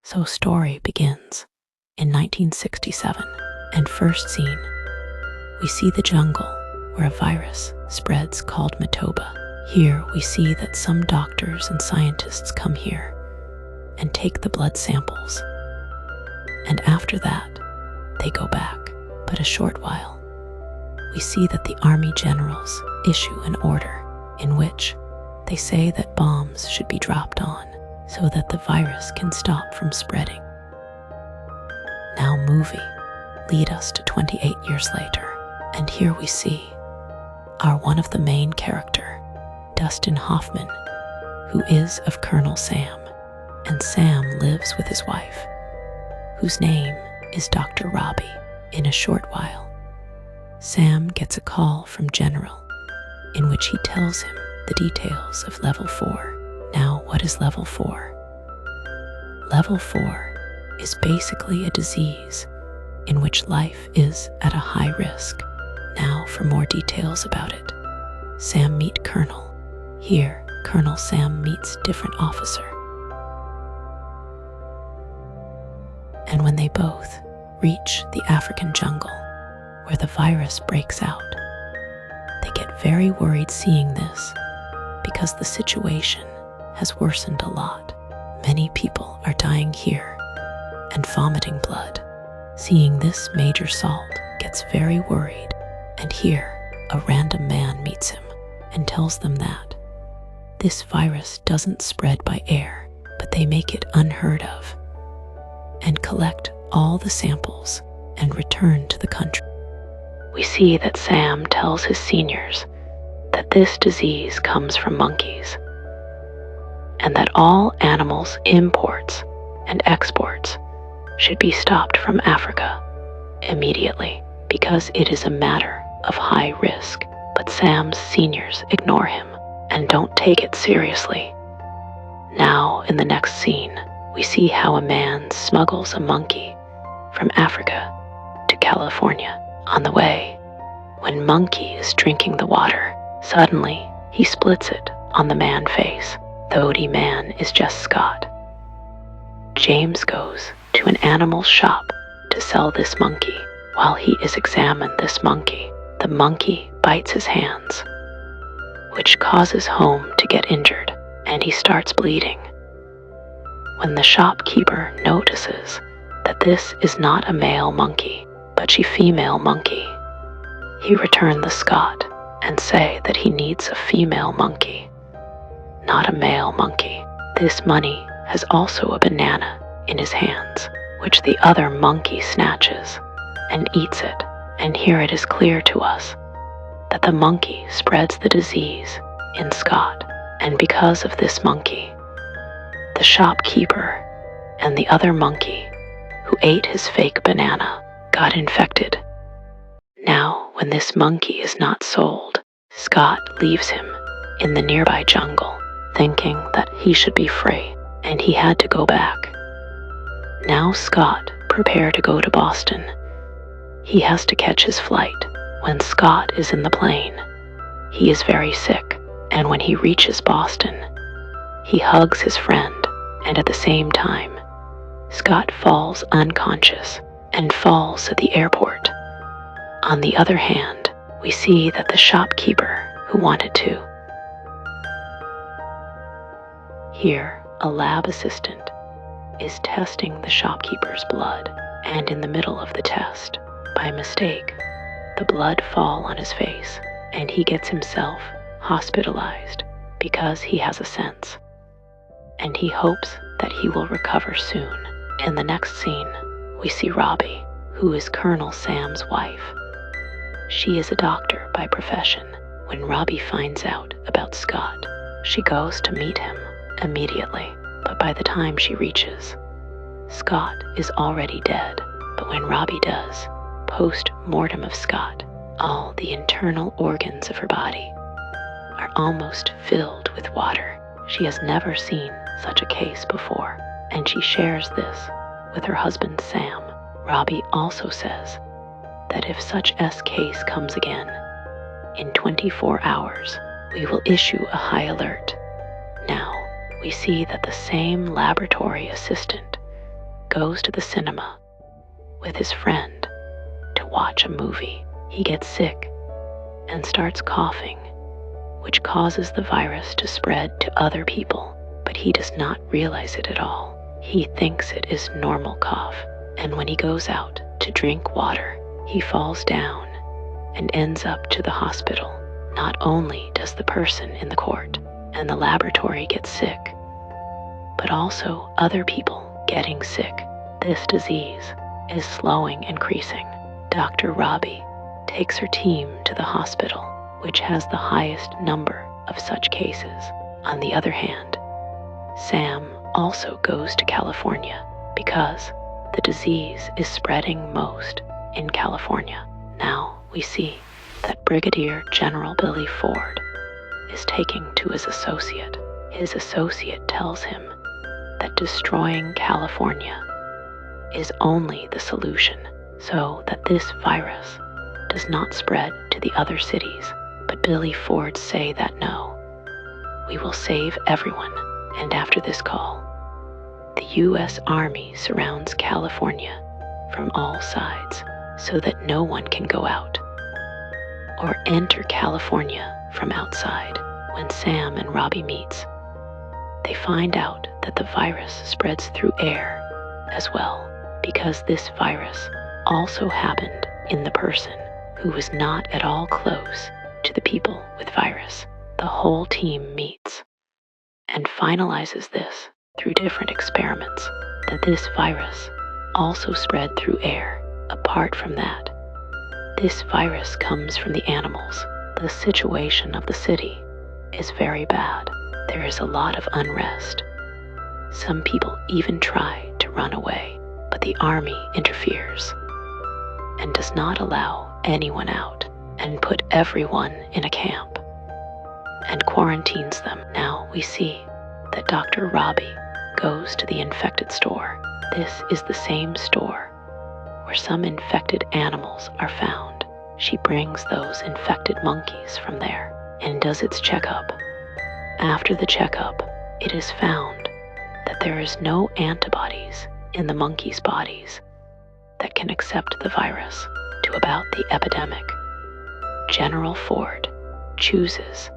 So story begins in 1967, and first scene, we see the jungle where a virus spreads called Motaba. Here we see that some doctors and scientists come here and take the blood samples, and after that, they go back. But a short while, we see that the army generals issue an order in which they say that bombs should be dropped on so that the virus can stop from spreading. Now movie lead us to 28 years later, and here we see our one of the main character, Dustin Hoffman, who is of Colonel Sam, and Sam lives with his wife, whose name is Dr. Robbie. In a short while, Sam gets a call from General in which he tells him the details of Level 4. Now, what is Level 4? Level 4 is basically a disease in which life is at a high risk. Now, for more details about it, Sam meet Colonel. Here, Colonel Sam meets different officer. And when they both reach the African jungle where the virus breaks out, they get very worried seeing this because the situation has worsened a lot. Many people are dying here and vomiting blood. Seeing this, Major Salt gets very worried, and here a random man meets him and tells them that this virus doesn't spread by air, but they make it unheard of and collect all the samples and return to the country. We see that Sam tells his seniors that this disease comes from monkeys and that all animals imports and exports should be stopped from Africa immediately because it is a matter of high risk. But Sam's seniors ignore him and don't take it seriously. Now, in the next scene, we see how a man smuggles a monkey from Africa to California. On the way, when Monkey is drinking the water, suddenly he splits it on the man's face. The OD man is just Scott. James goes to an animal shop to sell this monkey. While he is examining this monkey, the monkey bites his hands, which causes Home to get injured, and he starts bleeding. When the shopkeeper notices that this is not a male monkey, but a female monkey, he returns the Scott and say that he needs a female monkey, not a male monkey. This money has also a banana in his hands, which the other monkey snatches and eats it. And here it is clear to us that the monkey spreads the disease in Scott, and because of this monkey, the shopkeeper and the other monkey who ate his fake banana got infected. Now, when this monkey is not sold, Scott leaves him in the nearby jungle, thinking that he should be free, and he had to go back. Now Scott prepared to go to Boston. He has to catch his flight. When Scott is in the plane, he is very sick, and when he reaches Boston, he hugs his friend, and at the same time, Scott falls unconscious and falls at the airport. On the other hand, we see that the shopkeeper who wanted to. Here, a lab assistant is testing the shopkeeper's blood, and in the middle of the test, by mistake, the blood fall on his face, and he gets himself hospitalized because he has a sense, and he hopes that he will recover soon. In the next scene, we see Robbie, who is Colonel Sam's wife. She is a doctor by profession. When Robbie finds out about Scott, she goes to meet him immediately, but by the time she reaches, Scott is already dead. But when Robbie does post-mortem of Scott, all the internal organs of her body are almost filled with water. She has never seen such a case before, and she shares this with her husband Sam. Robbie also says that if such S case comes again, in 24 hours, we will issue a high alert. Now, we see that the same laboratory assistant goes to the cinema with his friend to watch a movie. He gets sick and starts coughing, which causes the virus to spread to other people, but he does not realize it at all. He thinks it is normal cough, and when he goes out to drink water, he falls down and ends up to the hospital. Not only does the person in the court and the laboratory get sick, but also other people getting sick. This disease is slowing increasing. Dr. Robbie takes her team to the hospital, which has the highest number of such cases. On the other hand, Sam also goes to California because the disease is spreading most in California. Now we see that Brigadier General Billy Ford is taking to his associate. His associate tells him that destroying California is only the solution so that this virus does not spread to the other cities. But Billy Ford say that no, we will save everyone. And after this call, the U.S. Army surrounds California from all sides so that no one can go out or enter California from outside. When Sam and Robbie meets, they find out that the virus spreads through air as well, because this virus also happened in the person who was not at all close to the people with virus. The whole team meets and finalizes this through different experiments that this virus also spread through air. Apart from that, this virus comes from the animals. The situation of the city is very bad. There is a lot of unrest. Some people even try to run away, but the army interferes and does not allow anyone out and put everyone in a camp and quarantines them. Now we see that Dr. Robbie goes to the infected store. This is the same store where some infected animals are found. She brings those infected monkeys from there and does its checkup. After the checkup, it is found that there is no antibodies in the monkeys' bodies that can accept the virus. To about the epidemic, General Ford chooses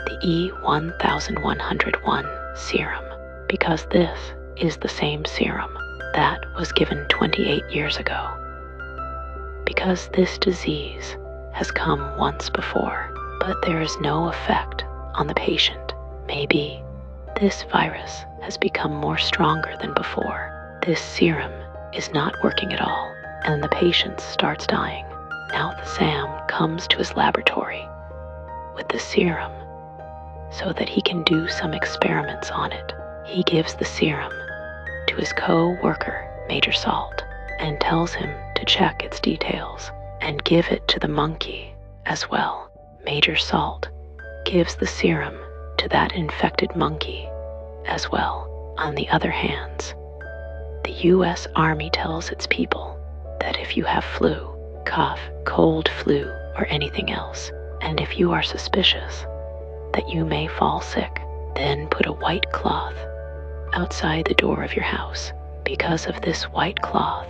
the E1101 serum because this is the same serum that was given 28 years ago. Because this disease has come once before, but there is no effect on the patient. Maybe this virus has become more stronger than before. This serum is not working at all, and the patient starts dying. Now the Sam comes to his laboratory with the serum so that he can do some experiments on it. He gives the serum to his co-worker, Major Salt, and tells him to check its details and give it to the monkey as well. Major Salt gives the serum to that infected monkey as well. On the other hand, the U.S. Army tells its people that if you have flu, cough, cold flu, or anything else, and if you are suspicious that you may fall sick, then put a white cloth outside the door of your house. Because of this white cloth,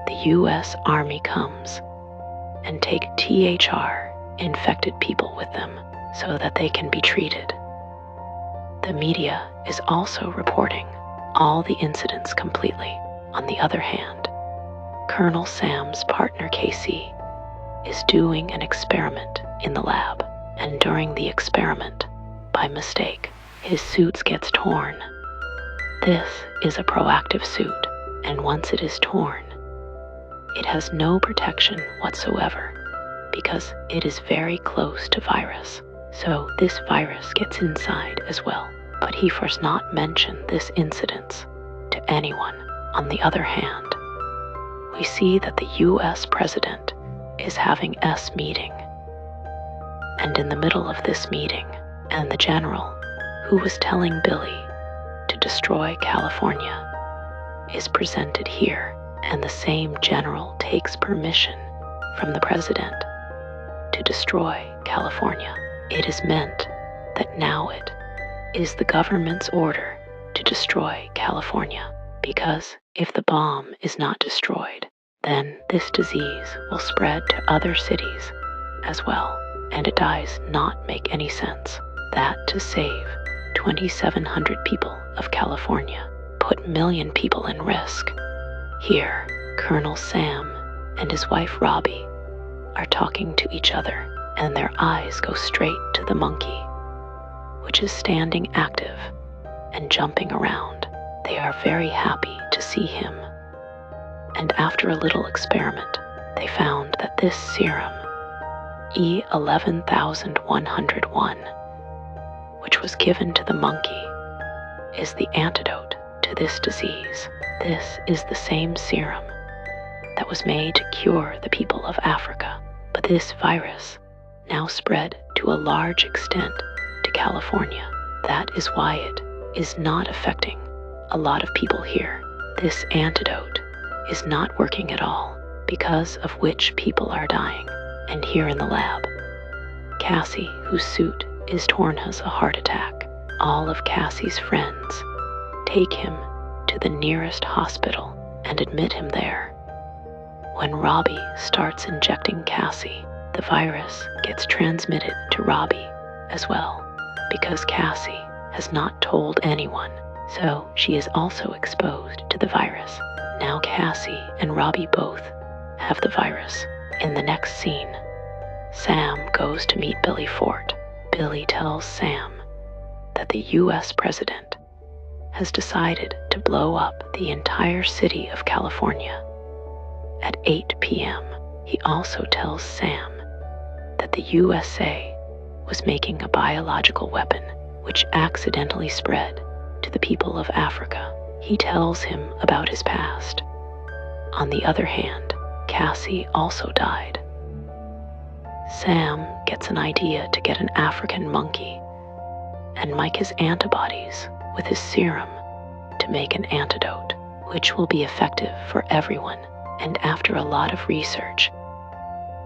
the U.S. Army comes and take THR infected people with them so that they can be treated. The media is also reporting all the incidents completely. On the other hand, Colonel Sam's partner Casey is doing an experiment in the lab, and during the experiment, by mistake, his suit gets torn. This is a proactive suit, and once it is torn, it has no protection whatsoever because it is very close to virus. So this virus gets inside as well, but he does not mention this incident to anyone. On the other hand, we see that the U.S. president is having a meeting, and in the middle of this meeting, and the general who was telling Billy to destroy California is presented here, and the same general takes permission from the president to destroy California. It is meant that now it is the government's order to destroy California. because if the bomb is not destroyed, then this disease will spread to other cities as well, and it does not make any sense that to save 2,700 people of California put million people in risk. Here, Colonel Sam and his wife Robbie are talking to each other, and their eyes go straight to the monkey, which is standing active and jumping around. They are very happy to see him. And after a little experiment, they found that this serum, E11101, which was given to the monkey, is the antidote to this disease. This is the same serum that was made to cure the people of Africa. But this virus now spread to a large extent to California. That is why it is not affecting a lot of people here. This antidote is not working at all, because of which people are dying. And here in the lab, Cassie, whose suit is torn, has a heart attack. All of Cassie's friends take him to the nearest hospital and admit him there. When Robbie starts injecting Cassie, the virus gets transmitted to Robbie as well, because Cassie has not told anyone, so she is also exposed to the virus. Now Cassie and Robbie both have the virus. In the next scene, Sam goes to meet Billy Ford. Billy tells Sam that the US president has decided to blow up the entire city of California at 8 p.m. He also tells Sam that the USA was making a biological weapon which accidentally spread to the people of Africa. He tells him about his past. On the other hand, Cassie also died. Sam gets an idea to get an African monkey and mic his antibodies with his serum to make an antidote, which will be effective for everyone. And after a lot of research,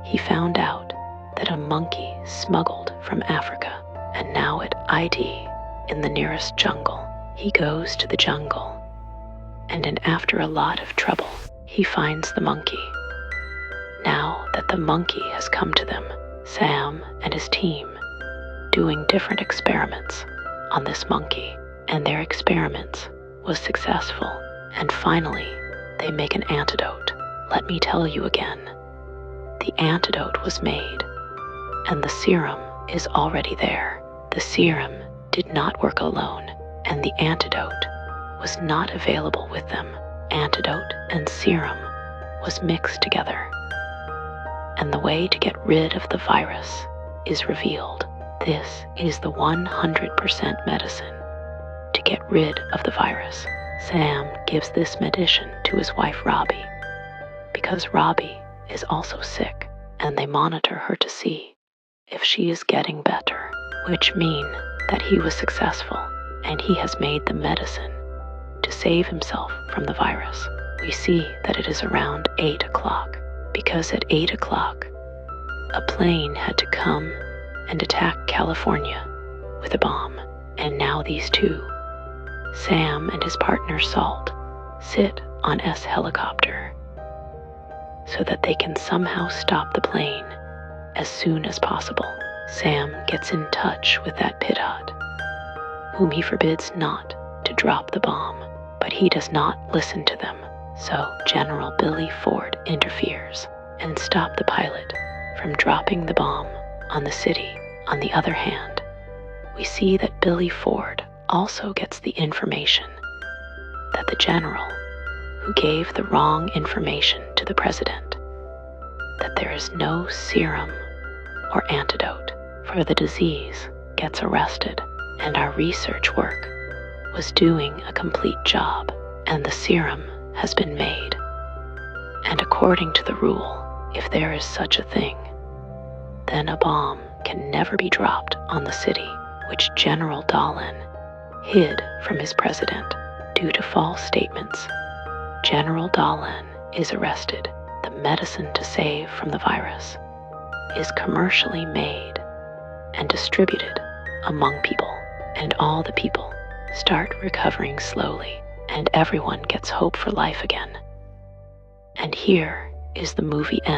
he found out that a monkey smuggled from Africa, and now at ID in the nearest jungle. He goes to the jungle, and after a lot of trouble, he finds the monkey. Now that the monkey has come to them, Sam and his team doing different experiments on this monkey, and their experiments was successful, and finally they make an antidote. Let me tell you again, the antidote was made, and the serum is already there. The serum did not work alone, and the antidote was not available with them. Antidote and serum was mixed together, and the way to get rid of the virus is revealed. This is the 100% medicine to get rid of the virus. Sam gives this medicine to his wife Robbie, because Robbie is also sick, and they monitor her to see if she is getting better, which mean that he was successful and he has made the medicine to save himself from the virus. We see that it is around 8 o'clock, because at 8 o'clock, a plane had to come and attack California with a bomb. And now these two, Sam and his partner Salt, sit on S helicopter so that they can somehow stop the plane as soon as possible. Sam gets in touch with that Pidot, whom he forbids not to drop the bomb, but he does not listen to them. So General Billy Ford interferes and stops the pilot from dropping the bomb on the city. On the other hand, we see that Billy Ford also gets the information that the general who gave the wrong information to the president, that there is no serum or antidote for the disease, gets arrested, and our research work was doing a complete job, and the serum has been made. And according to the rule, if there is such a thing, then a bomb can never be dropped on the city, which General Dolan hid from his president due to false statements. General Dolan is arrested. The medicine to save from the virus is commercially made and distributed among people, and all the people start recovering slowly. and everyone gets hope for life again. And here is the movie end.